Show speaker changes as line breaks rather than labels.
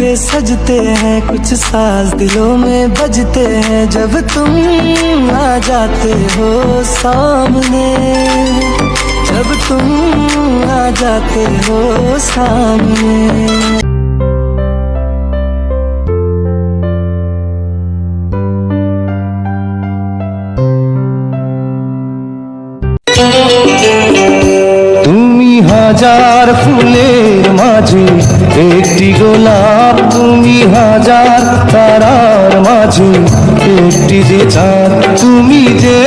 के सजते हैं, कुछ साज दिलों में बजते हैं जब तुम आ जाते हो सामने, जब तुम आ जाते हो सामने।
তুমি হাজার ফুলের মাঝে একটি গোলাপ, তুমি হাজার তারার মাঝে একটি যে চাঁদ, তুমি যে